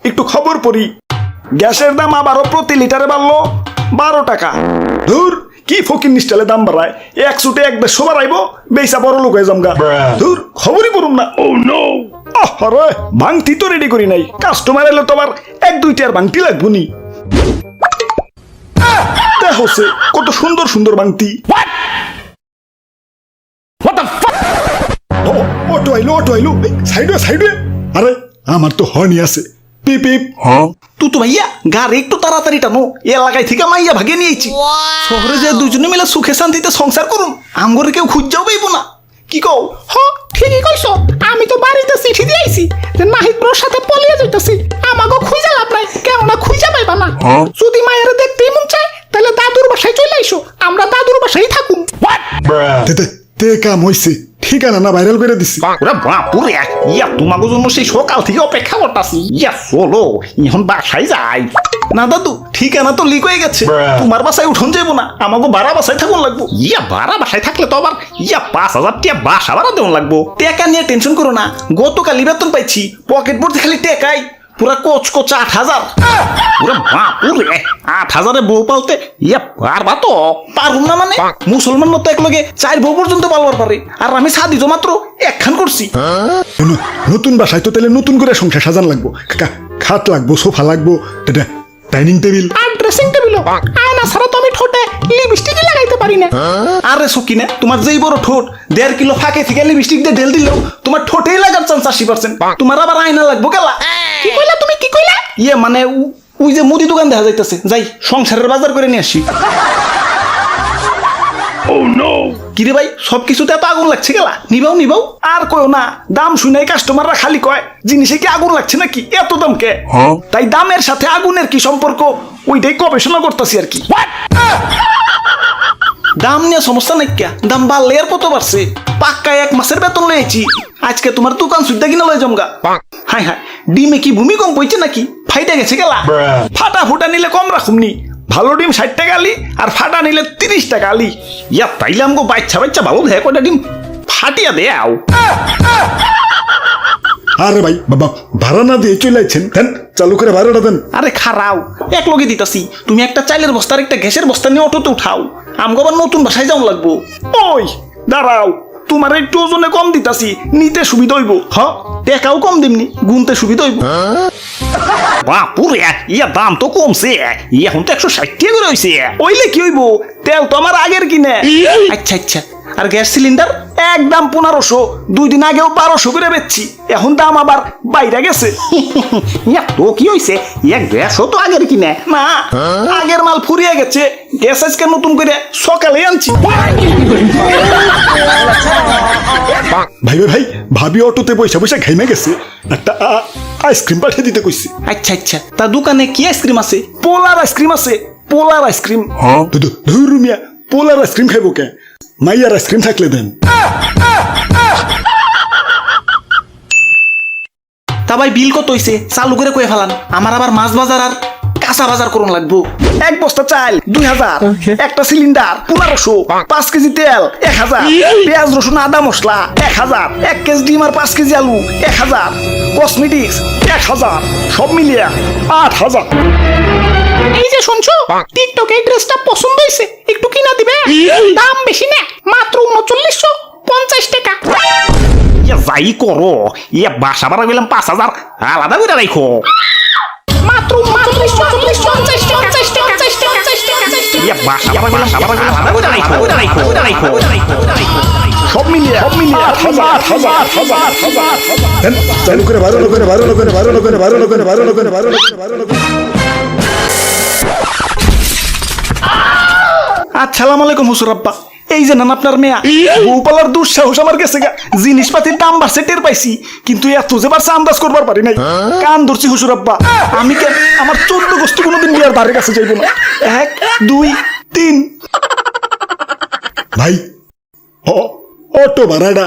একটু খবর পড়ি, গ্যাসের দাম আবারও প্রতি লিটারে বাড়লো 12 টাকা। ধুর, কি ফকির নিষ্টালে দাম বাড়ায়, এক ছুটে এক দেড়শো বাড়াইবো, বেসা বড় লোক হয়ে জামগা। ধুর, খবরই পড়ুম না। ও নো, আরে ভাঙতি তো রেডি করি নাই, কাস্টমার এলে তো আবার 1-2টি আর ভাঙতি লাগবো নি। দেখছে কত সুন্দর সুন্দর ভাঙতি। অটো আইলো, সাইডে। আরে আমার তো হর্নি আছে, পিপ পিপ। তুই তো ভাইয়া গাড়ি একটু তাড়াতাড়ি টানো, এলাকায় থেকে মাইয়া ভাগে নিয়েছি। শহরে যে দুজনে মিলে সুখে শান্তিতে সংসার করুন, আমগরে কেউ খুঁজাও পাইব না। কি কও? ঠিকই কইছো, আমি তো বাড়িতে চিঠি দিয়েছি যে নাহিদ ব্রোর সাথে পলিয়ে যাইতেছি, আমাকে খুঁজা লাভ নাই, কেননা খুঁজা পাইবা না। যদি মায়ের দেখতেই মন চায় তাহলে দাদুর বাসায় চলে আইসো, আমরা দাদুর বাসায় থাকুন। তে কাম হইছে, ঠিকানা না ভাইরাল করে দিছি। ওরে বাপুরে, ইয়া তোমাকে জন্য সেই সকাল থেকে অপেক্ষা করতেছি। ইয়া চলো এখন বাসায় যাই। না দাদু, ঠিকানা তো লিক হয়ে গেছে, তোমার বাসায় উঠন যাইবো না, আমাকে ভাড়া বাসায় থাকুন লাগবো। ইয়া ভাড়া বাসায় থাকলে তো আবার 5,000 টাকা বাসা ভাড়া দেওয়া লাগবো। টাকা নিয়ে টেনশন করো না, গতকালই বেতন পাইছি, পকেট ভর্তি খালি টাকাই, পুরা কোচ 8,000। ওরে বাপুরে, 8,000-এ বউ পালতে ইয়া পারবা তো? পারুম না মানে? মুসলমান তো একলগে 4 বউ পর্যন্ত পালবার পারে, আর আমি সাদি তো মাত্র একখান করছি। নতুন বাসায় তো তাহলে নতুন করে সংসার সাজান লাগবো, খাট লাগবো, সোফা লাগবো, ডাইনিং টেবিল আর ড্রেসিং টেবিলও। আয়না ছাড়া তো আমি ঠোঁটে লিপস্টিকই লাগাইতে পারি না। আরে সকিনা, তোমার যেই বড় ঠোঁট, 1.5 কিলো ফাঁকে থেকে লিপস্টিক দিয়ে ঢেল দিলেও তোমার ঠোঁটেই লাগার চান্স 80%। তোমার আবার আয়না লাগবো কেলা? কি কইলা তুমি, কি কইলা? ইয়ে মানে ওই যে মুদি দোকান দেখা যাইতেছে, যাই সংসারের বাজার করে নিয়ে আসি। কিরে ভাই, সবকিছুতে এত আগুন লাগছে গেলা? নিবাও। আর কয়ও না, দাম শুনেই কাস্টমাররা খালি কয় জিনিসে কি আগুন লাগছে নাকি, এত দাম কে? তাই দামের সাথে আগুনের কি সম্পর্ক, ওইটাই গবেষণা করতেছি আর কি। দাম নিয়ে সমস্যা নাই কে, দাম বাড়লে আর কত বাড়ছে? পাক্কা 1 মাসের বেতন লয়েছি, আজকে তোমার দোকান সুদ্ধা কিনা লয়ে জমগা। হাই ডিমে কি ভূমিকম্প হইছে নাকি? ফাইটা গেছে গেলা? ফাটা ফুটা নিলে কম রাখুমনি, ভালো ডিম 60 টাকা আলি, আর ফাটা নিলে 30 টাকা আলি। ইয়া তাইলে আমগো বাচ্চা ভালো দেয়, কয়টা ডিম ফাটিয়া দেও। আরে ভাই বাবা, ভাড়া না দিয়ে চলে আইছেন, দেন চালু করে ভাড়াটা দেন। আরে খারাও, এক লগে দিতাছি, তুমি একটা চাইলের বস্তা আর একটা গ্যাসের বস্তা নিয়ে অটোতে উঠাও, আমগো আবার নতুন বাসায় যাওয়া লাগবো। ওই দাঁড়াও, তোমার একটু ওজনে কম দিতাছি, নিতে সুবিধা হইব। টাকাও কম দিমনি, গুনতে সুবিধা হইব। বাপুরে, ইয়া দাম তো কমছে, এখন তো 160 টাকা করে হইছে। ওইলে কি হইব, তেল তো আমার আগের কিনে। আচ্ছা, আর গ্যাস সিলিন্ডার? একদম 1500, 2 দিন আগেও 1200 করে বেচছি, এখন দাম আবার বাইরে গেছে। ইয়া তো কি হইছে, এক গ্যাসও তো আগের কিনে না, আগের মাল ফুরিয়ে গেছে, গ্যাস আজকে নতুন করে সকালে আনছি। ভাই ভাবি অটোতে পয়সা ঘাইমে গেছে, একটা আইসক্রিম পাঠিয়ে দিতে কইছি। আচ্ছা, তা দোকানে কি আইসক্রিম আছে? পোলার আইসক্রিম আছে, পোলার আইসক্রিম। ধুর মিয়া, পোলার আইসক্রিম খাইবো কে? মাইয়ার আইসক্রিম থাকলে দেন। তা ভাই বিল কত হইছে? চালু করে কয়ে ফেলান, আমার আবার মাছ বাজার আর কাঁচা বাজার করুন লাগবো। 1 বস্তা চাল 2000, একটা সিলিন্ডার 1500, 5 কেজি তেল 1000, পেঁয়াজ রসুন আদা মশলা 1000, 1 কেজি ডিম আর 5 কেজি আলু 1000, কসমেটিক্স 1000, সব মিলিয়ে 8000। এই যে শুনছো, টিকটকে এই ড্রেসটা পছন্দ হইছে, একটু কিনা দিবে? দাম বেশি না, মাত্র 3950 টাকা। ইয়া যাই করো, ইয়া বাসা ভাড়া গেলাম 5000, আলাদা করে রাখো। মাত্র 3950 টাকা। ইয়া বাসা ভাড়া গেলাম আলাদা করে রাখো। সব মিলিয়ে 8000। দেন চালু করে ভালো করে। আসসালামু আলাইকুম হুজুর আব্বা, এই যে নান আপনার মেয়া, বউপালার দুঃসাহস আমার গেছে গা, জিনিসপাতির দাম বাড়ছে টের পাইছি, কিন্তু এত যে বাড়ছে আন্দাজ করবার পারি নাই। কান ধরছি হুজুর আব্বা, আমি কেন আমার 14 গোষ্ঠী কোনোদিন বিয়ার ধারে কাছে যাইব না। 1 2 3 ভাই, অটো ভাড়াটা